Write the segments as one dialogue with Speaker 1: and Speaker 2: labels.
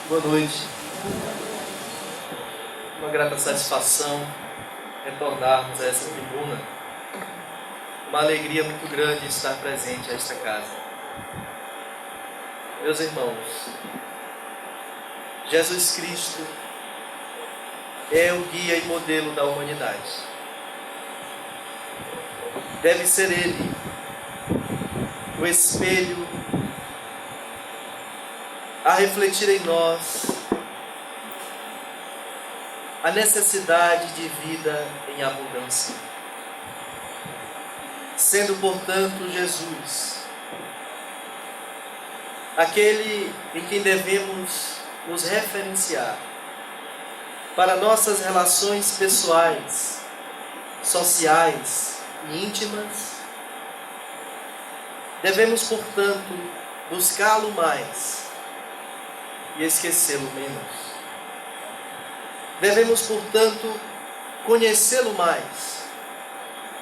Speaker 1: Boa noite. Uma grata satisfação retornarmos a essa tribuna. Uma alegria muito grande estar presente a esta casa. Meus irmãos, Jesus Cristo é o guia e modelo da humanidade. Deve ser Ele o espelho a refletir em nós a necessidade de vida em abundância. Sendo, portanto, Jesus aquele em quem devemos nos referenciar para nossas relações pessoais, sociais e íntimas, devemos, portanto, buscá-lo mais e esquecê-lo menos. Devemos, portanto, conhecê-lo mais,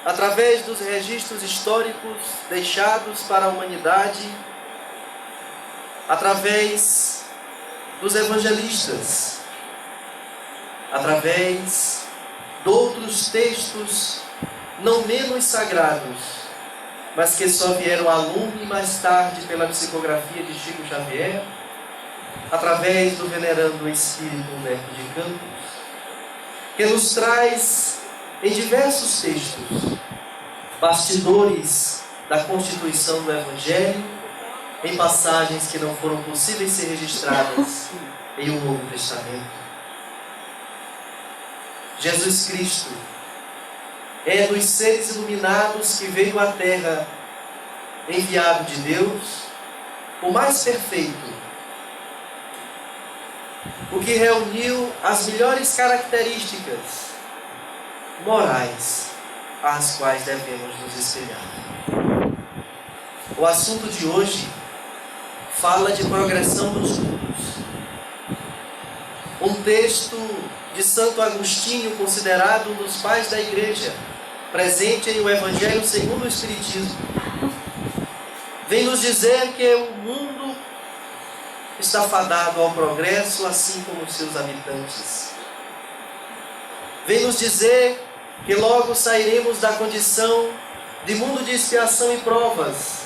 Speaker 1: através dos registros históricos deixados para a humanidade, através dos evangelistas, através de outros textos não menos sagrados, mas que só vieram à lume mais tarde pela psicografia de Chico Xavier, através do venerando Espírito Humberto de Campos, que nos traz em diversos textos bastidores da constituição do Evangelho, em passagens que não foram possíveis ser registradas em um Novo Testamento. Jesus Cristo é dos seres iluminados que veio à Terra, enviado de Deus, o mais perfeito, o que reuniu as melhores características morais às quais devemos nos espelhar. O assunto de hoje fala de progressão dos mundos. Um texto de Santo Agostinho, considerado um dos pais da Igreja, presente em o Evangelho segundo o Espiritismo, vem nos dizer que o mundo está fadado ao progresso, assim como seus habitantes. Vem nos dizer que logo sairemos da condição de mundo de expiação e provas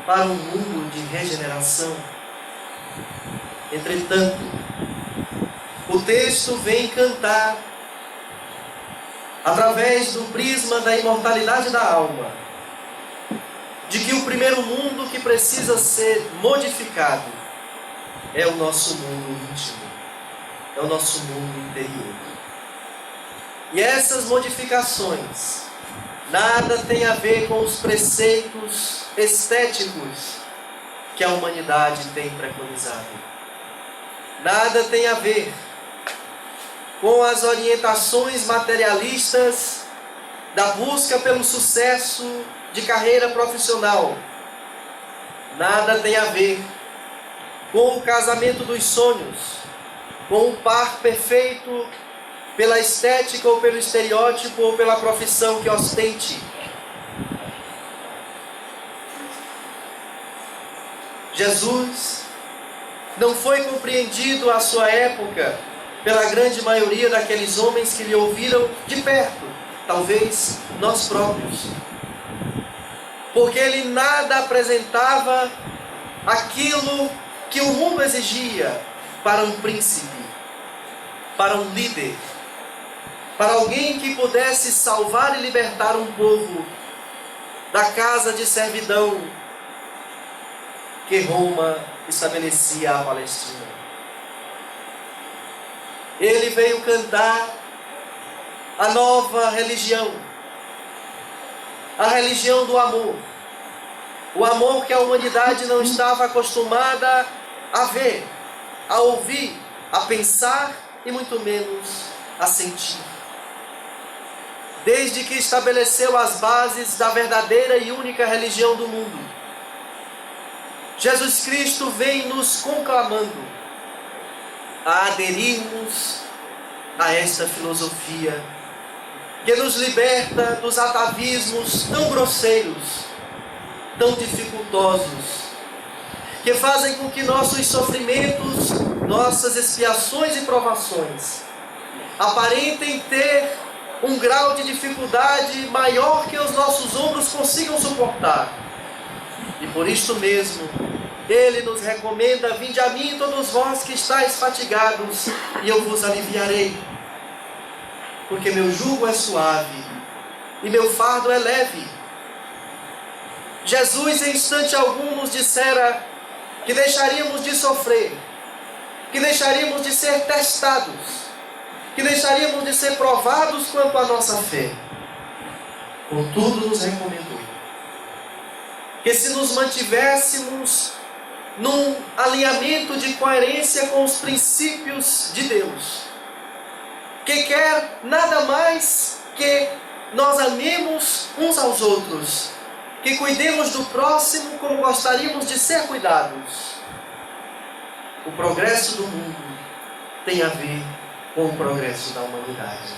Speaker 1: para um mundo de regeneração. Entretanto, o texto vem cantar, através do prisma da imortalidade da alma, de que o primeiro mundo que precisa ser modificado é o nosso mundo íntimo, é o nosso mundo interior. E essas modificações nada tem a ver com os preceitos estéticos que a humanidade tem preconizado. Nada tem a ver com as orientações materialistas da busca pelo sucesso de carreira profissional. Nada tem a ver com o casamento dos sonhos, com o par perfeito pela estética ou pelo estereótipo ou pela profissão que ostente. Jesus não foi compreendido à sua época pela grande maioria daqueles homens que lhe ouviram de perto, talvez nós próprios, porque ele nada apresentava aquilo que o mundo exigia para um príncipe, para um líder, para alguém que pudesse salvar e libertar um povo da casa de servidão que Roma estabelecia à Palestina. Ele veio cantar a nova religião, a religião do amor, o amor que a humanidade não estava acostumada a ver, a ouvir, a pensar e muito menos a sentir. Desde que estabeleceu as bases da verdadeira e única religião do mundo, Jesus Cristo vem nos conclamando a aderirmos a esta filosofia que nos liberta dos atavismos tão grosseiros, tão dificultosos, que fazem com que nossos sofrimentos nossas expiações e provações aparentem ter um grau de dificuldade maior que os nossos ombros consigam suportar. E por isto mesmo, Ele nos recomenda: vinde a mim todos vós que estáis fatigados, e eu vos aliviarei. Porque meu jugo é suave e meu fardo é leve. Jesus em instante algum nos dissera que deixaríamos de sofrer, que deixaríamos de ser testados, que deixaríamos de ser provados quanto à nossa fé. Contudo, nos recomendou que se nos mantivéssemos num alinhamento de coerência com os princípios de Deus, que quer nada mais que nós amemos uns aos outros, que cuidemos do próximo como gostaríamos de ser cuidados. O progresso do mundo tem a ver com o progresso da humanidade.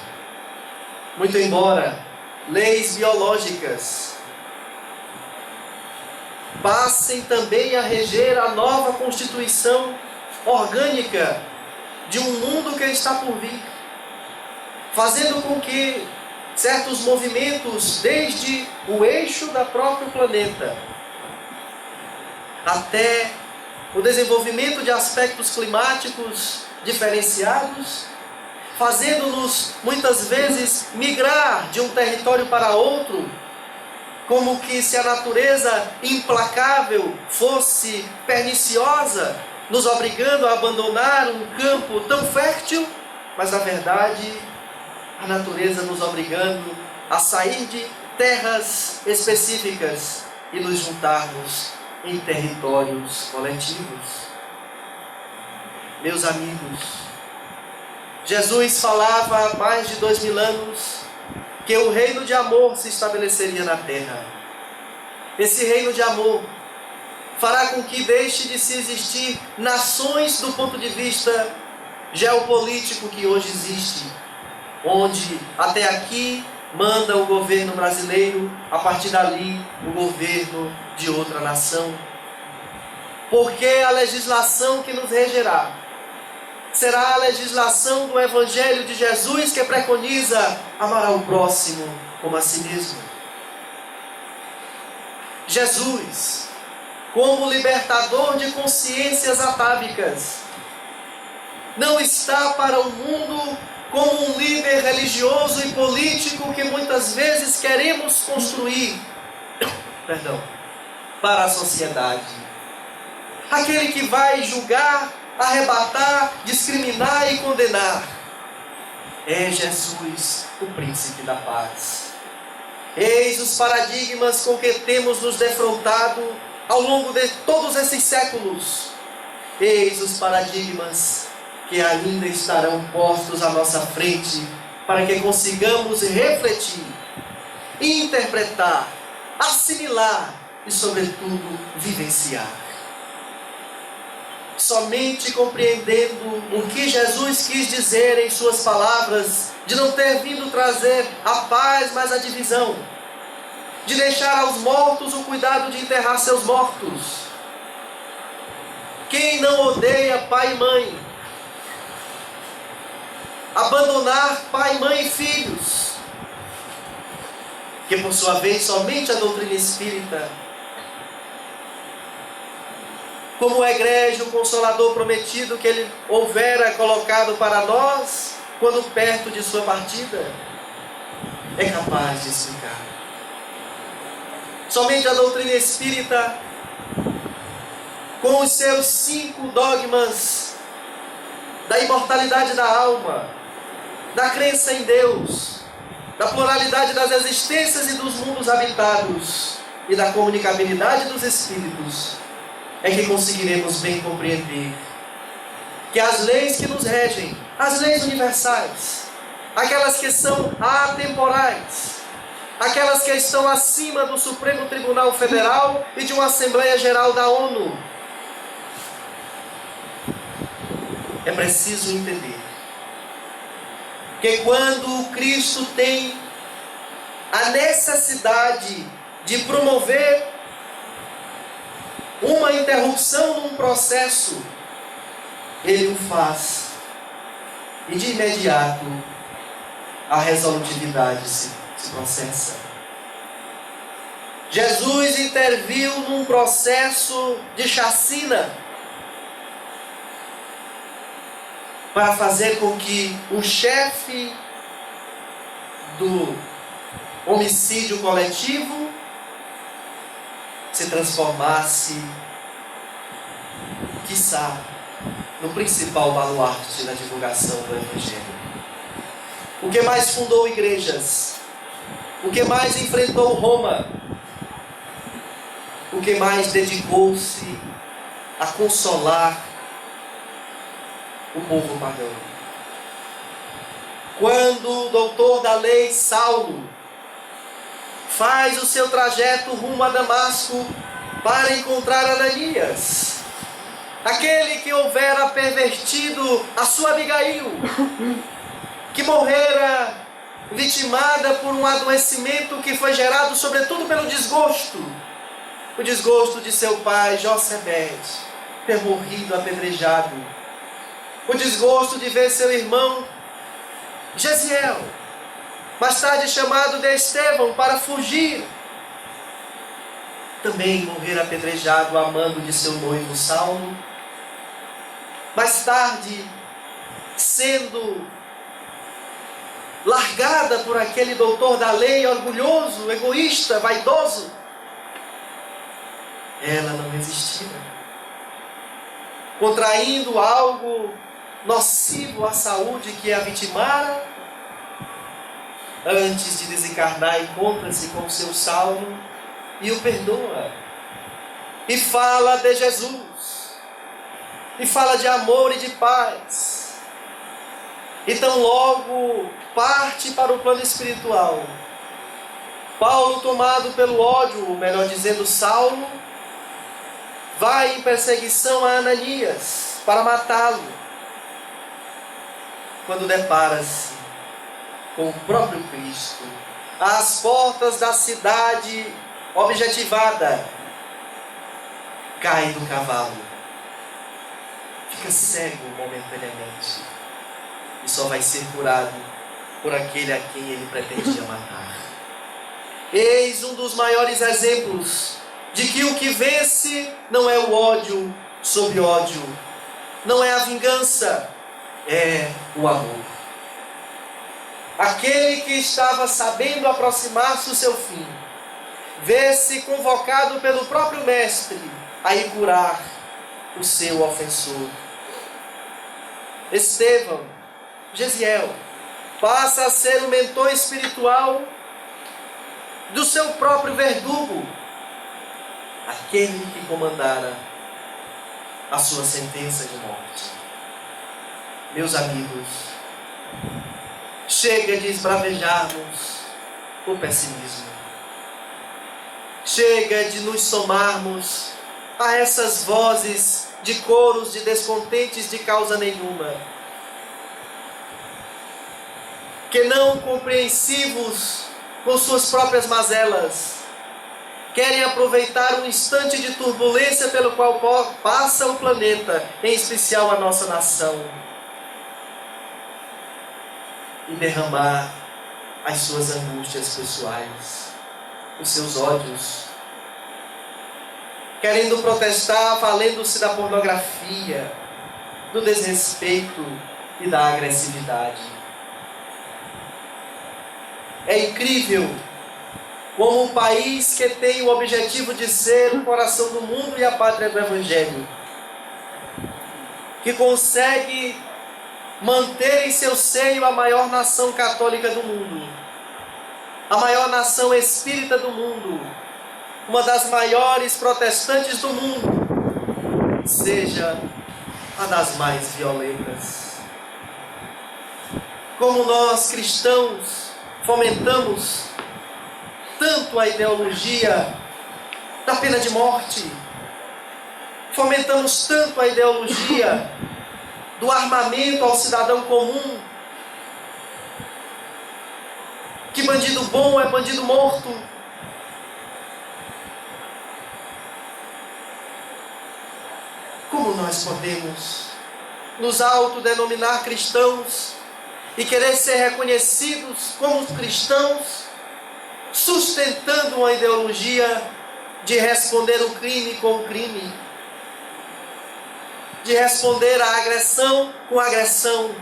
Speaker 1: Muito embora leis biológicas passem também a reger a nova constituição orgânica de um mundo que está por vir, fazendo com que certos movimentos, desde o eixo do próprio planeta até o desenvolvimento de aspectos climáticos diferenciados, fazendo-nos muitas vezes migrar de um território para outro, como que se a natureza implacável fosse perniciosa, nos obrigando a abandonar um campo tão fértil, mas na verdade a natureza nos obrigando a sair de terras específicas e nos juntarmos em territórios coletivos. Meus amigos, Jesus falava há mais de 2000 anos que o reino de amor se estabeleceria na terra. Esse reino de amor fará com que deixe de se existir nações do ponto de vista geopolítico que hoje existe, onde até aqui manda o governo brasileiro, a partir dali o governo de outra nação. Porque a legislação que nos regerá será a legislação do Evangelho de Jesus, que preconiza amar ao próximo como a si mesmo. Jesus, como libertador de consciências atávicas, não está para o mundo como um líder religioso e político que muitas vezes queremos construir, para a sociedade. Aquele que vai julgar, arrebatar, discriminar e condenar. É Jesus, o príncipe da paz. Eis os paradigmas com que temos nos defrontado ao longo de todos esses séculos. Eis os paradigmas que ainda estarão postos à nossa frente, para que consigamos refletir, interpretar, assimilar e, sobretudo, vivenciar. Somente compreendendo o que Jesus quis dizer em suas palavras, de não ter vindo trazer a paz, mas a divisão, de deixar aos mortos o cuidado de enterrar seus mortos. Quem não odeia pai e mãe, abandonar pai, mãe e filhos, que por sua vez somente a doutrina espírita, como o egrégio consolador prometido que ele houvera colocado para nós, quando perto de sua partida, é capaz de explicar. Somente a doutrina espírita, com os seus 5 dogmas da imortalidade da alma, da crença em Deus, da pluralidade das existências e dos mundos habitados e da comunicabilidade dos espíritos, é que conseguiremos bem compreender que as leis que nos regem, as leis universais, aquelas que são atemporais, aquelas que estão acima do Supremo Tribunal Federal e de uma Assembleia Geral da ONU, é preciso entender que quando o Cristo tem a necessidade de promover uma interrupção num processo ele o faz. E de imediato a resolutividade se processa. Jesus interviu num processo de chacina para fazer com que o chefe do homicídio coletivo se transformasse, quiçá, no principal baluarte da divulgação do Evangelho. O que mais fundou igrejas? O que mais enfrentou Roma? O que mais dedicou-se a consolar o povo pagão? Quando o doutor da lei, Saulo, faz o seu trajeto rumo a Damasco para encontrar Ananias, aquele que houvera pervertido a sua Abigail, que morrera vitimada por um adoecimento que foi gerado sobretudo pelo desgosto, o desgosto de seu pai Josebed ter morrido apedrejado, o desgosto de ver seu irmão Gesiel, mais tarde chamado de Estevão, para fugir, também morrer apedrejado a mando de seu noivo Saulo, mais tarde sendo largada por aquele doutor da lei, orgulhoso, egoísta, vaidoso. Ela não resistiu, contraindo algo nocivo à saúde que a vitimara. Antes de desencarnar, encontra-se com seu Saulo e o perdoa, e fala de Jesus, e fala de amor e de paz. Então logo parte para o plano espiritual. Paulo, tomado pelo ódio, ou melhor dizendo, Saulo, vai em perseguição a Ananias para matá-lo, quando depara-se com o próprio Cristo às portas da cidade objetivada, cai do cavalo, fica cego momentaneamente e só vai ser curado por aquele a quem ele pretendia matar. Eis um dos maiores exemplos de que o que vence não é o ódio sobre ódio, não é a vingança, é o amor. Aquele que estava sabendo aproximar-se do seu fim, vê-se convocado pelo próprio Mestre a ir curar o seu ofensor. Estevão, Gesiel, passa a ser o mentor espiritual do seu próprio verdugo, aquele que comandara a sua sentença de morte. Meus amigos, chega de esbravejarmos o pessimismo. Chega de nos somarmos a essas vozes de coros de descontentes de causa nenhuma, que não compreensivos com suas próprias mazelas, querem aproveitar um instante de turbulência pelo qual passa o planeta, em especial a nossa nação, e derramar as suas angústias pessoais, os seus ódios, querendo protestar valendo-se da pornografia, do desrespeito e da agressividade. É incrível como um país que tem o objetivo de ser o coração do mundo e a pátria do Evangelho, que consegue manter em seu seio a maior nação católica do mundo, a maior nação espírita do mundo, uma das maiores protestantes do mundo, seja a das mais violentas. Como nós cristãos fomentamos tanto a ideologia da pena de morte, fomentamos tanto a ideologia do armamento ao cidadão comum, que bandido bom é bandido morto. Como nós podemos nos autodenominar cristãos e querer ser reconhecidos como cristãos, sustentando uma ideologia de responder o crime com o crime, de responder a agressão com agressão.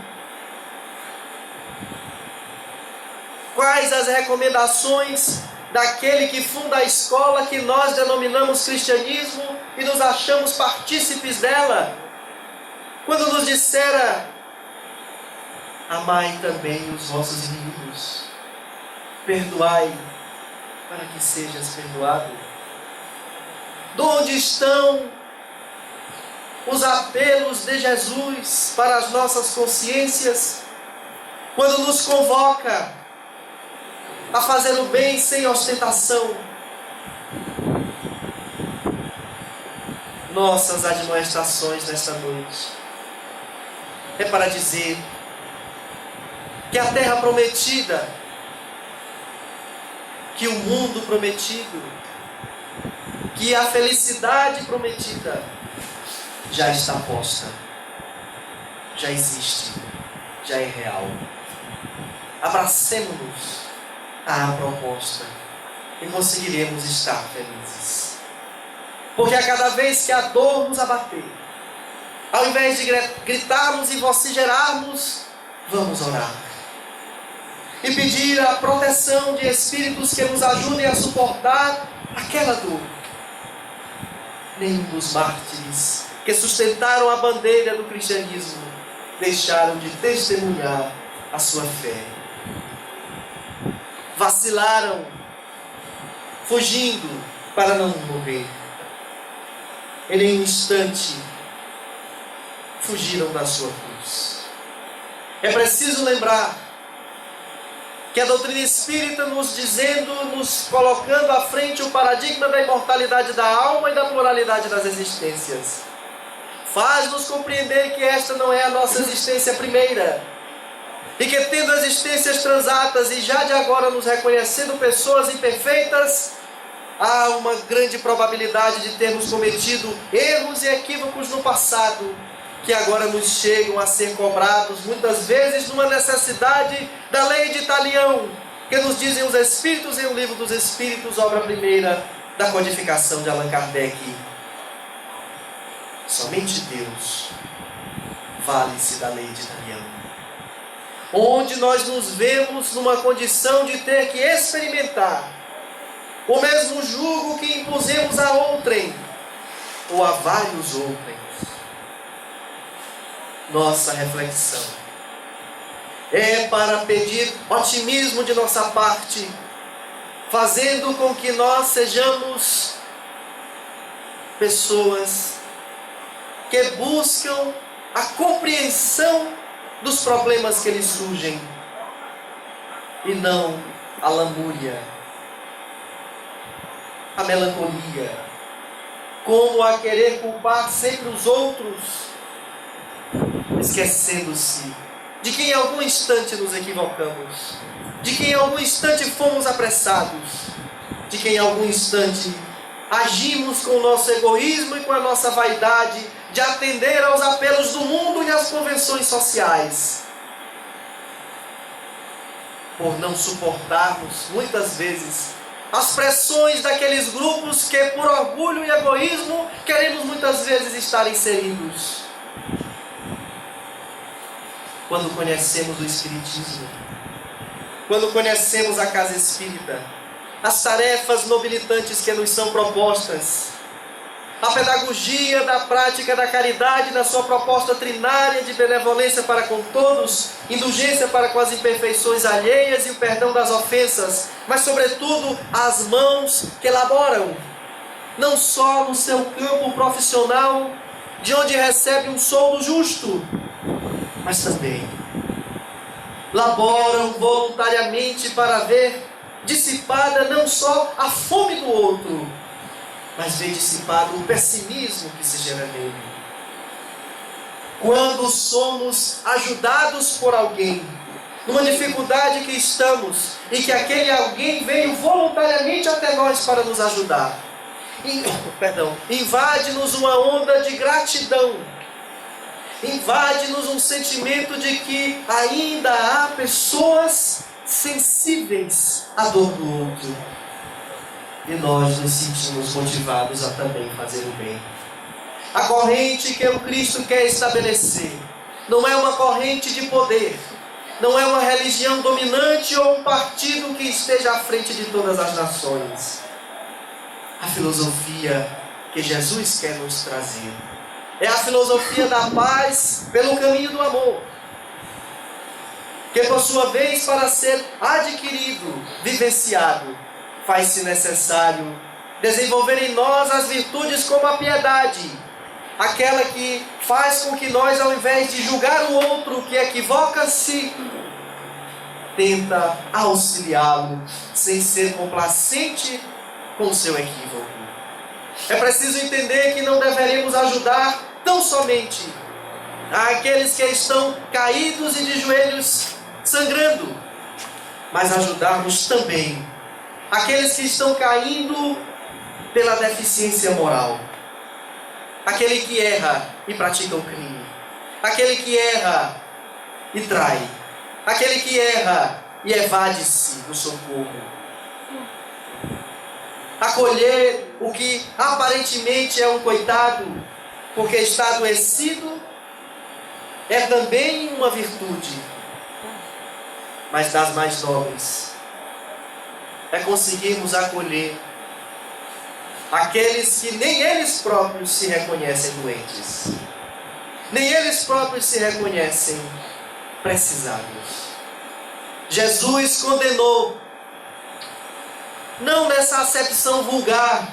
Speaker 1: Quais as recomendações daquele que funda a escola que nós denominamos cristianismo e nos achamos partícipes dela? Quando nos dissera: amai também os vossos inimigos, perdoai para que sejas perdoado. De onde estão os apelos de Jesus para as nossas consciências, quando nos convoca a fazer o bem sem ostentação? Nossas admoestações nesta noite é para dizer que a terra prometida, que o mundo prometido, que a felicidade prometida já está posta, já existe, já é real. Abracemo-nos à proposta e conseguiremos estar felizes. Porque a cada vez que a dor nos abater, ao invés de gritarmos e vociferarmos, vamos orar e pedir a proteção de espíritos que nos ajudem a suportar aquela dor. Nenhum dos mártires que sustentaram a bandeira do cristianismo deixaram de testemunhar a sua fé. Vacilaram, fugindo para não morrer. Em nenhum instante fugiram da sua cruz. É preciso lembrar que a doutrina espírita nos dizendo, nos colocando à frente o paradigma da imortalidade da alma e da pluralidade das existências, faz-nos compreender que esta não é a nossa existência primeira, e que tendo existências transatas e já de agora nos reconhecendo pessoas imperfeitas, há uma grande probabilidade de termos cometido erros e equívocos no passado, que agora nos chegam a ser cobrados, muitas vezes numa necessidade da lei de Talião, que nos dizem os Espíritos em O Livro dos Espíritos, obra primeira da codificação de Allan Kardec. Somente Deus vale-se da lei de Talião, onde nós nos vemos numa condição de ter que experimentar o mesmo jugo que impusemos a outrem, ou a vários outrens. Nossa reflexão é para pedir otimismo de nossa parte, fazendo com que nós sejamos pessoas que buscam a compreensão dos problemas que lhes surgem e não a lamúria, a melancolia, como a querer culpar sempre os outros, esquecendo-se de que em algum instante nos equivocamos, de que em algum instante fomos apressados, de que em algum instante agimos com o nosso egoísmo e com a nossa vaidade de atender aos apelos do mundo e às convenções sociais, por não suportarmos muitas vezes as pressões daqueles grupos que por orgulho e egoísmo queremos muitas vezes estar inseridos. Quando conhecemos o Espiritismo, quando conhecemos a Casa Espírita, as tarefas nobilitantes que nos são propostas, a pedagogia da prática da caridade na sua proposta trinária de benevolência para com todos, indulgência para com as imperfeições alheias e o perdão das ofensas, mas sobretudo as mãos que elaboram, não só no seu campo profissional, de onde recebe um soldo justo, mas também laboram voluntariamente para ver dissipada não só a fome do outro, mas ver dissipado o pessimismo que se gera nele. Quando somos ajudados por alguém, numa dificuldade que estamos, e que aquele alguém veio voluntariamente até nós para nos ajudar, invade-nos uma onda de gratidão, invade-nos um sentimento de que ainda há pessoas sensíveis à dor do outro. E nós nos sentimos motivados a também fazer o bem. A corrente que o Cristo quer estabelecer não é uma corrente de poder, não é uma religião dominante ou um partido que esteja à frente de todas as nações. A filosofia que Jesus quer nos trazer é a filosofia da paz pelo caminho do amor, que por sua vez, para ser adquirido, vivenciado, faz-se necessário desenvolver em nós as virtudes como a piedade, aquela que faz com que nós, ao invés de julgar o outro que equivoca-se, tenta auxiliá-lo sem ser complacente com o seu equívoco. É preciso entender que não deveremos ajudar tão somente aqueles que estão caídos e de joelhos sangrando, mas ajudarmos também aqueles que estão caindo pela deficiência moral. Aquele que erra e pratica o crime. Aquele que erra e trai. Aquele que erra e evade-se do socorro. Acolher o que aparentemente é um coitado, porque está adoecido, é também uma virtude, mas das mais nobres. É conseguirmos acolher aqueles que nem eles próprios se reconhecem doentes, nem eles próprios se reconhecem precisados. Jesus condenou, não nessa acepção vulgar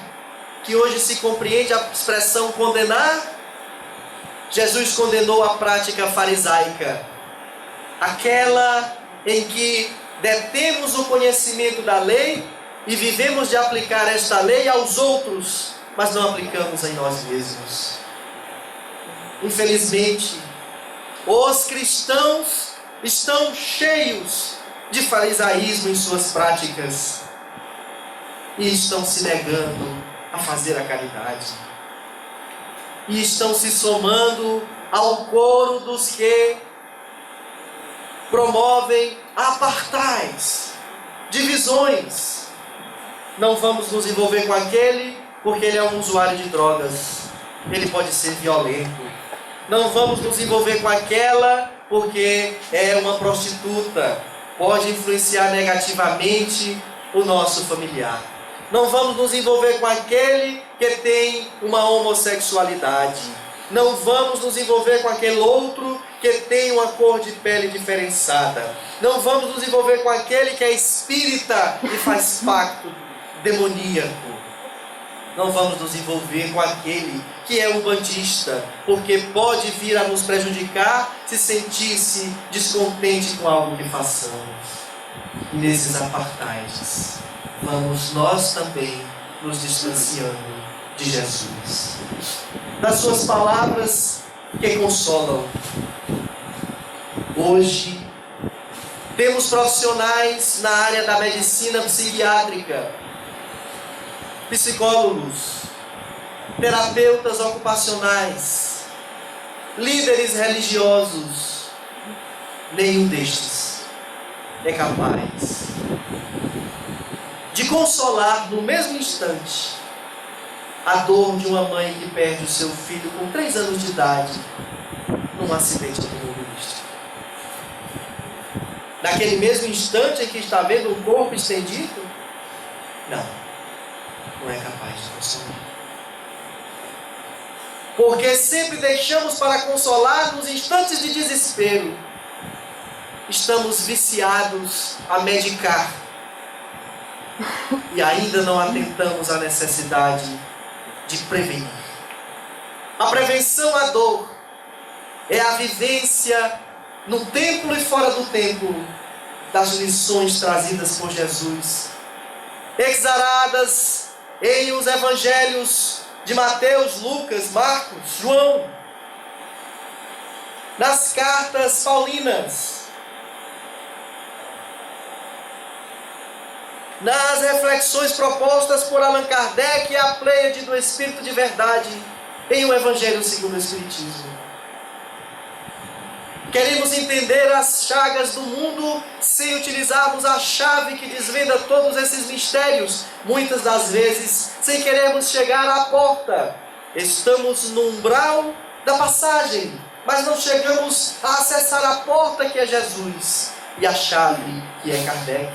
Speaker 1: que hoje se compreende a expressão condenar. Jesus condenou a prática farisaica, aquela em que detemos o conhecimento da lei e vivemos de aplicar esta lei aos outros, mas não aplicamos em nós mesmos. Infelizmente, os cristãos estão cheios de farisaísmo em suas práticas e estão se negando a fazer a caridade. E estão se somando ao coro dos que promovem apartais, divisões. Não vamos nos envolver com aquele porque ele é um usuário de drogas, ele pode ser violento. Não vamos nos envolver com aquela porque é uma prostituta, pode influenciar negativamente o nosso familiar. Não vamos nos envolver com aquele que tem uma homossexualidade. Não vamos nos envolver com aquele outro que tem uma cor de pele diferenciada. Não vamos nos envolver com aquele que é espírita e faz pacto demoníaco. Não vamos nos envolver com aquele que é umbandista, porque pode vir a nos prejudicar se sentir-se descontente com algo que façamos. E nesses apartais, vamos nós também nos distanciando de Jesus, das suas palavras que consolam. Hoje, temos profissionais na área da medicina psiquiátrica, psicólogos, terapeutas ocupacionais, líderes religiosos. Nenhum destes é capaz de consolar no mesmo instante a dor de uma mãe que perde o seu filho com 3 anos de idade num acidente automobilístico. Naquele mesmo instante em que está vendo um corpo estendido, não é capaz de consolar. Porque sempre deixamos para consolar nos instantes de desespero. Estamos viciados a medicar e ainda não atentamos à necessidade de prevenir. A prevenção à dor é a vivência no templo e fora do templo das lições trazidas por Jesus, exaradas em os evangelhos de Mateus, Lucas, Marcos, João, nas cartas paulinas, nas reflexões propostas por Allan Kardec e a pleiade do Espírito de Verdade em o Evangelho segundo o Espiritismo. Queremos entender as chagas do mundo sem utilizarmos a chave que desvenda todos esses mistérios. Muitas das vezes, sem querermos chegar à porta. Estamos no umbral da passagem, mas não chegamos a acessar a porta que é Jesus e a chave que é Kardec.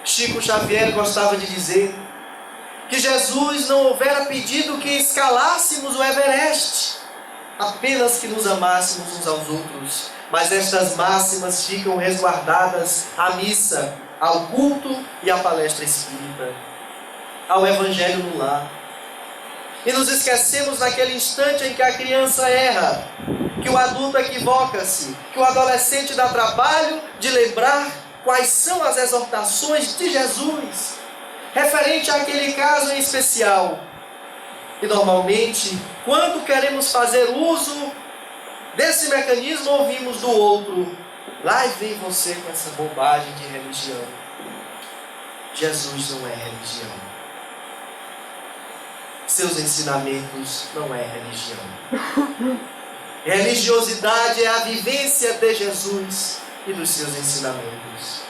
Speaker 1: Chico Xavier gostava de dizer que Jesus não houvera pedido que escalássemos o Everest, apenas que nos amássemos uns aos outros. Mas estas máximas ficam resguardadas à missa, ao culto e à palestra espírita, ao evangelho no lar. E nos esquecemos naquele instante em que a criança erra, que o adulto equivoca-se, que o adolescente dá trabalho de lembrar quais são as exortações de Jesus referente àquele caso em especial. E normalmente, quando queremos fazer uso desse mecanismo, ouvimos do outro: lá vem você com essa bobagem de religião. Jesus não é religião. Seus ensinamentos não é religião. Religiosidade é a vivência de Jesus e dos seus ensinamentos.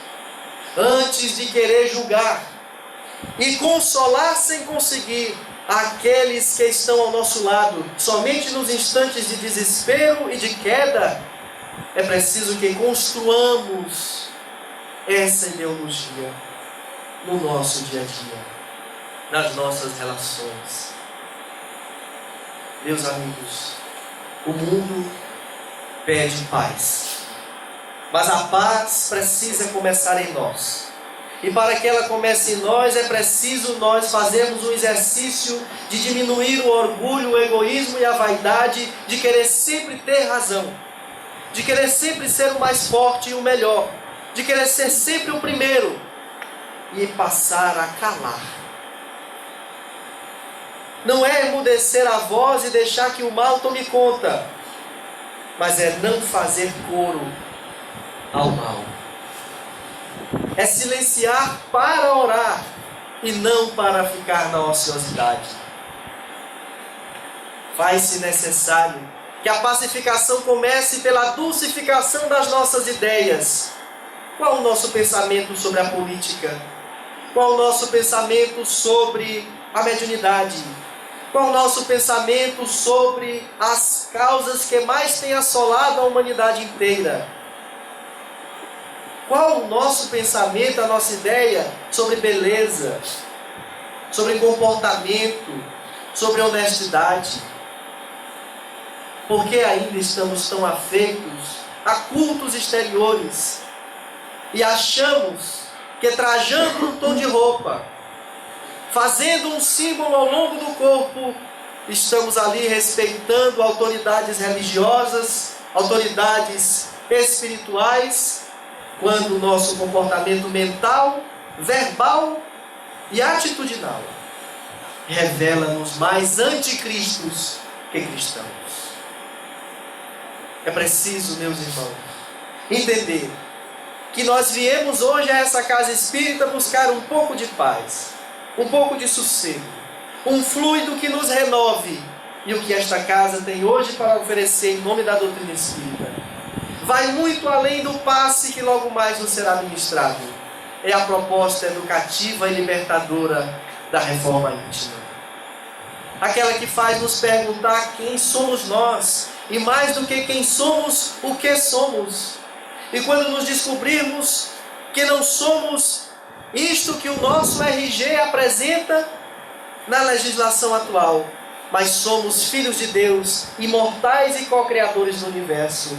Speaker 1: Antes de querer julgar e consolar sem conseguir aqueles que estão ao nosso lado, somente nos instantes de desespero e de queda, é preciso que construamos essa ideologia no nosso dia a dia, nas nossas relações. Meus amigos, o mundo pede paz, mas a paz precisa começar em nós. E para que ela comece em nós, é preciso nós fazermos um exercício de diminuir o orgulho, o egoísmo e a vaidade de querer sempre ter razão, de querer sempre ser o mais forte e o melhor, de querer ser sempre o primeiro e passar a calar. Não é emudecer a voz e deixar que o mal tome conta, mas é não fazer coro ao mal. É silenciar para orar e não para ficar na ociosidade. Faz-se necessário que a pacificação comece pela dulcificação das nossas ideias. Qual o nosso pensamento sobre a política? Qual o nosso pensamento sobre a mediunidade? Qual o nosso pensamento sobre as causas que mais têm assolado a humanidade inteira? Qual o nosso pensamento, a nossa ideia sobre beleza, sobre comportamento, sobre honestidade? Por que ainda estamos tão afeitos a cultos exteriores e achamos que trajando um tom de roupa, fazendo um símbolo ao longo do corpo, estamos ali respeitando autoridades religiosas, autoridades espirituais, quando o nosso comportamento mental, verbal e atitudinal revela-nos mais anticristos que cristãos. É preciso, meus irmãos, entender que nós viemos hoje a essa casa espírita buscar um pouco de paz, um pouco de sossego, um fluido que nos renove. E o que esta casa tem hoje para oferecer em nome da doutrina espírita vai muito além do passe que logo mais nos será ministrado. É a proposta educativa e libertadora da reforma íntima. Aquela que faz nos perguntar quem somos nós, e mais do que quem somos, o que somos. E quando nos descobrirmos que não somos isto que o nosso RG apresenta na legislação atual, mas somos filhos de Deus, imortais e co-criadores do universo,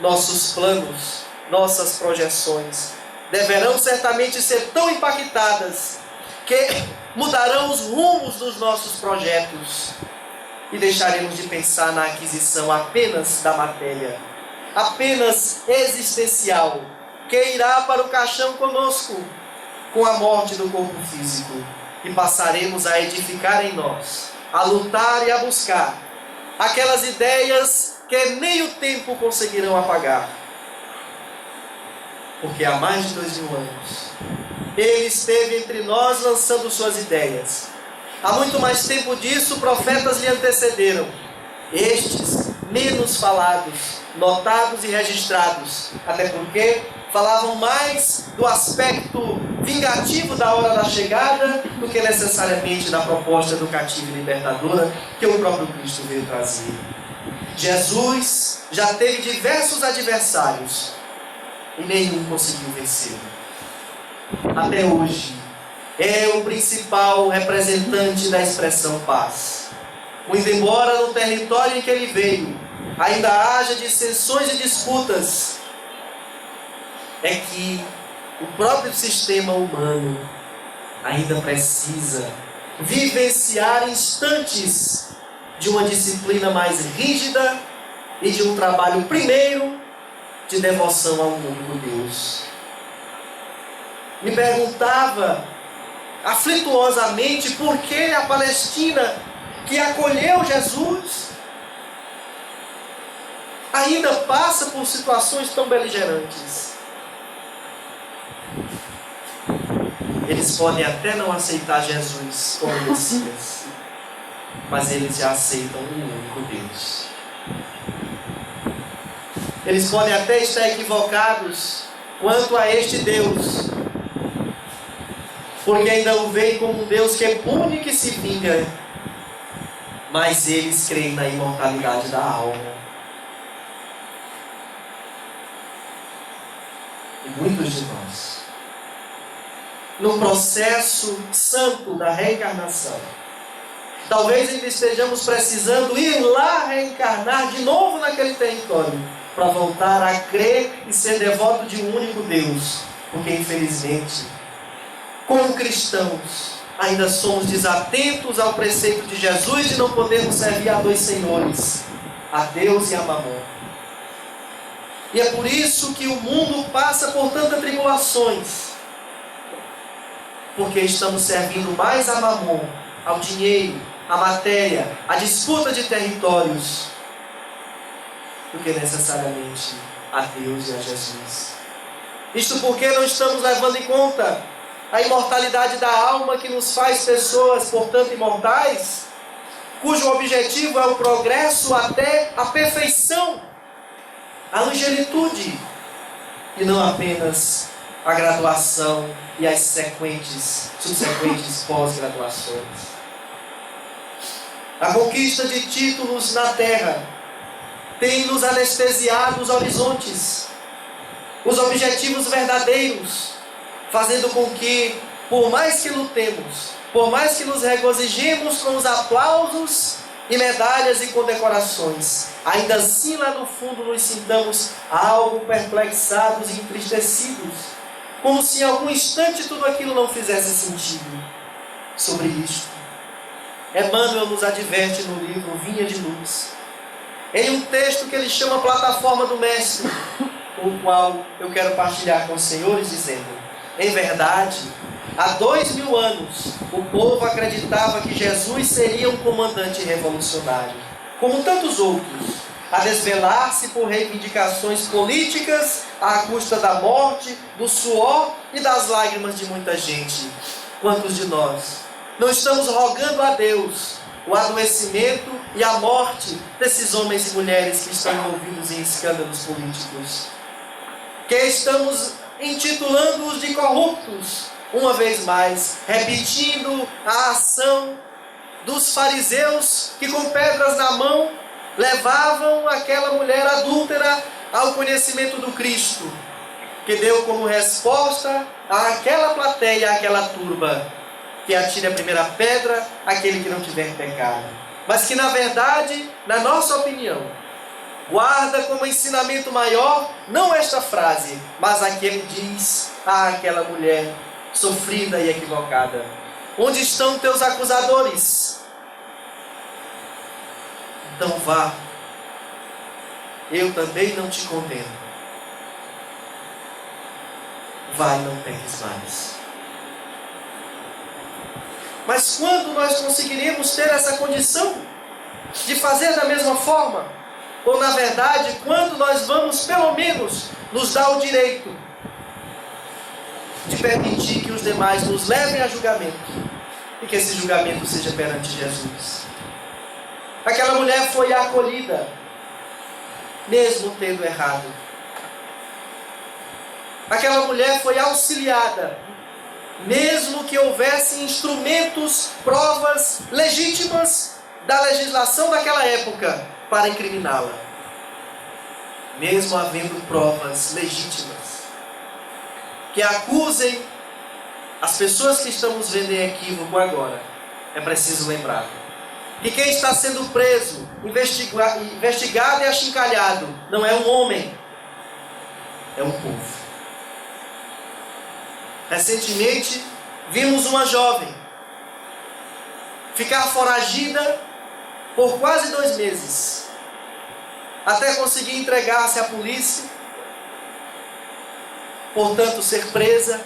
Speaker 1: nossos planos, nossas projeções deverão certamente ser tão impactadas que mudarão os rumos dos nossos projetos e deixaremos de pensar na aquisição apenas da matéria, apenas existencial, que irá para o caixão conosco com a morte do corpo físico, e passaremos a edificar em nós, a lutar e a buscar aquelas ideias que nem o tempo conseguirão apagar. Porque há mais de 2000 anos Ele esteve entre nós lançando suas ideias. Há muito mais tempo disso, profetas lhe antecederam. Estes menos falados, notados e registrados, até porque falavam mais do aspecto vingativo da hora da chegada do que necessariamente da proposta educativa e libertadora que o próprio Cristo veio trazer. Jesus já teve diversos adversários e nenhum conseguiu vencê-lo. Até hoje, é o principal representante da expressão paz. Muito embora no território em que ele veio ainda haja dissensões e disputas, é que o próprio sistema humano ainda precisa vivenciar instantes de uma disciplina mais rígida e de um trabalho primeiro de devoção ao único Deus. Me perguntava aflituosamente por que a Palestina, que acolheu Jesus, ainda passa por situações tão beligerantes. Eles podem até não aceitar Jesus como Messias, mas eles já aceitam um único Deus. Eles podem até estar equivocados quanto a este Deus, porque ainda o veem como um Deus que pune e que se vinga, mas eles creem na imortalidade da alma. E muitos de nós, no processo santo da reencarnação, talvez ainda estejamos precisando ir lá reencarnar de novo naquele território, para voltar a crer e ser devoto de um único Deus, porque infelizmente, como cristãos, ainda somos desatentos ao preceito de Jesus de não podermos servir a dois senhores, a Deus e a Mamon. E é por isso que o mundo passa por tantas tribulações, porque estamos servindo mais a Mamon, ao dinheiro, à matéria, à disputa de territórios, do que necessariamente a Deus e a Jesus. Isto porque não estamos levando em conta a imortalidade da alma que nos faz pessoas, portanto, imortais, cujo objetivo é o progresso até a perfeição, a angelitude, e não apenas a graduação e as subsequentes pós-graduações. A conquista de títulos na terra tem nos anestesiado os horizontes, os objetivos verdadeiros, fazendo com que, por mais que lutemos, por mais que nos regozijemos com os aplausos e medalhas e condecorações, ainda assim lá no fundo nos sintamos algo perplexados e entristecidos, como se em algum instante tudo aquilo não fizesse sentido. Sobre isto, Emmanuel nos adverte no livro Vinha de Luz, em um texto que ele chama Plataforma do Mestre, com o qual eu quero partilhar com os senhores, dizendo: em verdade, há 2000 anos, o povo acreditava que Jesus seria um comandante revolucionário, como tantos outros, a desvelar-se por reivindicações políticas à custa da morte, do suor e das lágrimas de muita gente. Quantos de nós não estamos rogando a Deus o adoecimento e a morte desses homens e mulheres que estão envolvidos em escândalos políticos, que estamos intitulando-os de corruptos, uma vez mais, repetindo a ação dos fariseus que com pedras na mão levavam aquela mulher adúltera ao conhecimento do Cristo, que deu como resposta àquela plateia, àquela turba: que atire a primeira pedra aquele que não tiver pecado. Mas que, na verdade, na nossa opinião, guarda como ensinamento maior, não esta frase, mas a que ele diz àquela mulher sofrida e equivocada: onde estão teus acusadores? Então vá, eu também não te condeno. Vai, não peques mais. Mas quando nós conseguiremos ter essa condição de fazer da mesma forma? Ou, na verdade, quando nós vamos, pelo menos, nos dar o direito de permitir que os demais nos levem a julgamento, e que esse julgamento seja perante Jesus? Aquela mulher foi acolhida, mesmo tendo errado. Aquela mulher foi auxiliada, mesmo que houvesse instrumentos, provas legítimas da legislação daquela época para incriminá-la. Mesmo havendo provas legítimas que acusem as pessoas que estamos vendo em equívoco agora, é preciso lembrar que quem está sendo preso, investigado e achincalhado não é um homem, é um povo. Recentemente, vimos uma jovem ficar foragida por quase 2 meses, até conseguir entregar-se à polícia, portanto ser presa,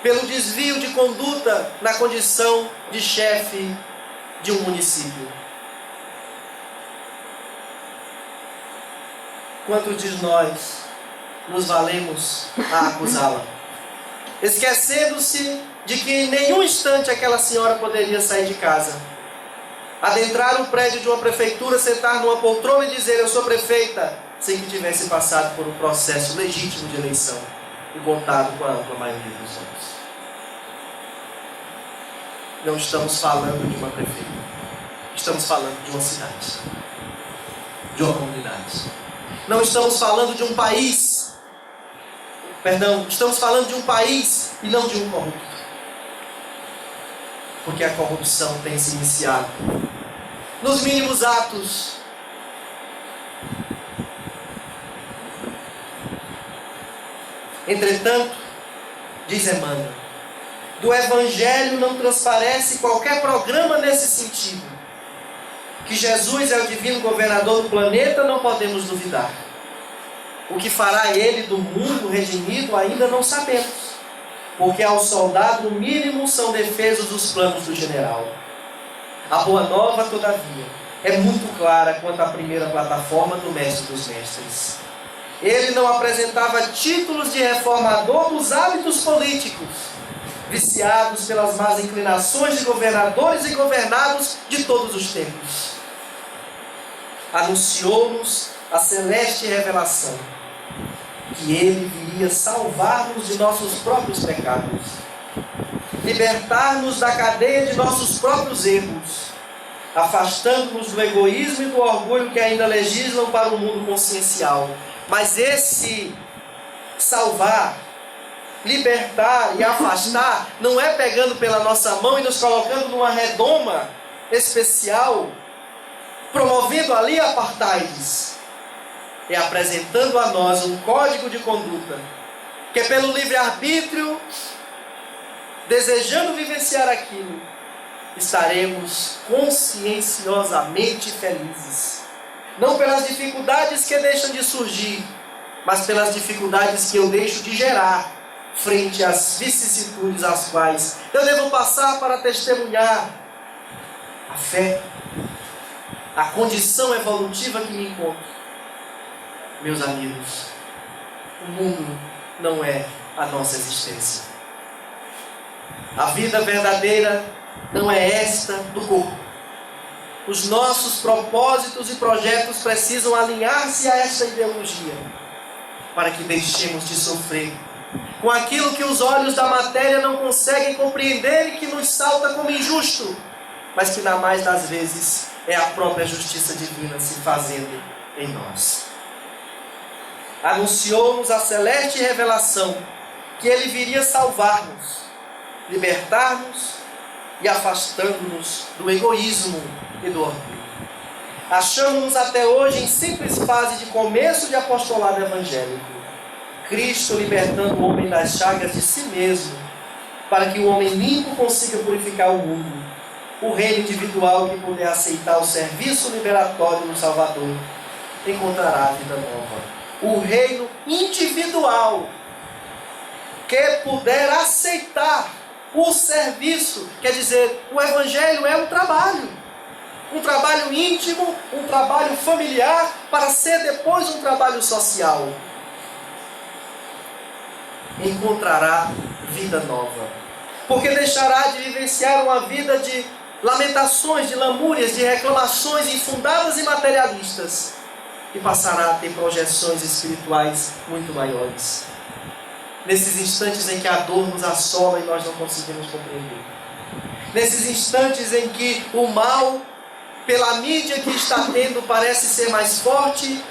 Speaker 1: pelo desvio de conduta na condição de chefe de um município. Quantos de nós nos valemos a acusá-la, esquecendo-se de que em nenhum instante aquela senhora poderia sair de casa, adentrar o prédio de uma prefeitura, sentar numa poltrona e dizer: eu sou prefeita, sem que tivesse passado por um processo legítimo de eleição e votado com a ampla maioria dos votos. Não estamos falando de uma prefeitura, estamos falando de uma cidade, de uma comunidade. Não estamos falando de um país, estamos falando de um país e não de um corrupto. Porque a corrupção tem se iniciado nos mínimos atos. Entretanto, diz Emmanuel, do Evangelho não transparece qualquer programa nesse sentido. Que Jesus é o divino governador do planeta, não podemos duvidar. O que fará ele do mundo redimido ainda não sabemos, porque ao soldado no mínimo são defesos os planos do general. A boa nova, todavia, é muito clara quanto à primeira plataforma do Mestre dos Mestres. Ele não apresentava títulos de reformador dos hábitos políticos, viciados pelas más inclinações de governadores e governados de todos os tempos. Anunciou-nos a celeste revelação, que ele viria salvar-nos de nossos próprios pecados, libertar-nos da cadeia de nossos próprios erros, afastando-nos do egoísmo e do orgulho que ainda legislam para o mundo consciencial. Mas esse salvar, libertar e afastar não é pegando pela nossa mão e nos colocando numa redoma especial, promovendo ali apartheids. É apresentando a nós um código de conduta que pelo livre-arbítrio, desejando vivenciar aquilo, estaremos conscienciosamente felizes. Não pelas dificuldades que deixam de surgir, mas pelas dificuldades que eu deixo de gerar frente às vicissitudes às quais eu devo passar para testemunhar a fé, a condição evolutiva que me encontro. Meus amigos, o mundo não é a nossa existência. A vida verdadeira não é esta do corpo. Os nossos propósitos e projetos precisam alinhar-se a esta ideologia, para que deixemos de sofrer com aquilo que os olhos da matéria não conseguem compreender e que nos salta como injusto, mas que na mais das vezes é a própria justiça divina se fazendo em nós. Anunciou-nos a celeste revelação que ele viria salvar-nos, libertar-nos e afastando-nos do egoísmo e do orgulho. Achamos-nos até hoje em simples fase de começo de apostolado evangélico. Cristo libertando o homem das chagas de si mesmo, para que o homem limpo consiga purificar o mundo. O reino individual que puder aceitar o serviço liberatório do Salvador encontrará a vida nova. O reino individual que puder aceitar o serviço, quer dizer, o Evangelho é um trabalho íntimo, um trabalho familiar, para ser depois um trabalho social. Encontrará vida nova, porque deixará de vivenciar uma vida de lamentações, de lamúrias, de reclamações infundadas e materialistas, e passará a ter projeções espirituais muito maiores. Nesses instantes em que a dor nos assola e nós não conseguimos compreender. Nesses instantes em que o mal, pela mídia que está tendo, parece ser mais forte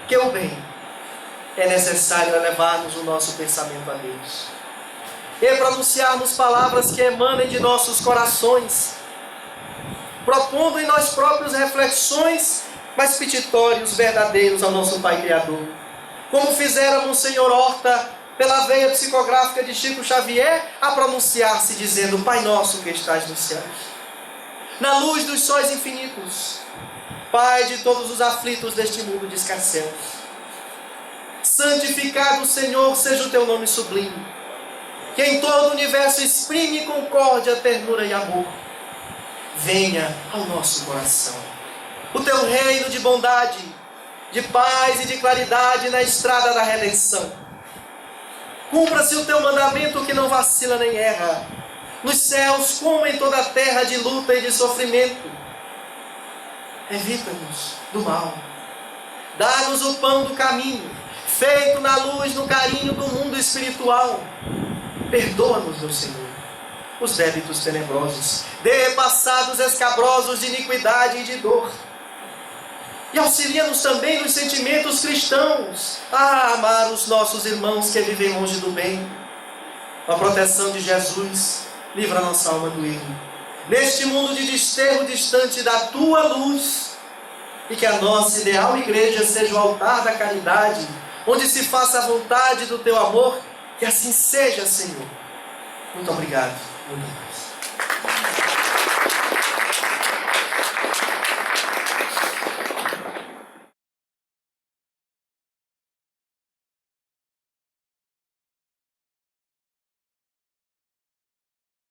Speaker 1: que o bem. É necessário elevarmos o nosso pensamento a Deus. E pronunciarmos palavras que emanem de nossos corações, propondo em nós próprios reflexões, mas petitórios verdadeiros ao nosso Pai Criador. Como fizera Monsenhor Horta, pela veia psicográfica de Chico Xavier, a pronunciar-se dizendo: Pai nosso que estás nos céus, na luz dos sóis infinitos, Pai de todos os aflitos deste mundo de escarcéus, santificado, Senhor, seja o teu nome sublime, que em todo o universo exprime concórdia, ternura e amor. Venha ao nosso coração o teu reino de bondade, de paz e de claridade na estrada da redenção. Cumpra-se o teu mandamento que não vacila nem erra, nos céus como em toda a terra de luta e de sofrimento. Evita-nos do mal. Dá-nos o pão do caminho, feito na luz, no carinho do mundo espiritual. Perdoa-nos, meu Senhor, os débitos tenebrosos, passados escabrosos de iniquidade e de dor. E auxilia-nos também nos sentimentos cristãos a amar os nossos irmãos que vivem longe do bem. Com a proteção de Jesus, livra a nossa alma do erro. Neste mundo de desterro distante da tua luz, e que a nossa ideal igreja seja o altar da caridade, onde se faça a vontade do teu amor, que assim seja, Senhor. Muito obrigado. Muito obrigado.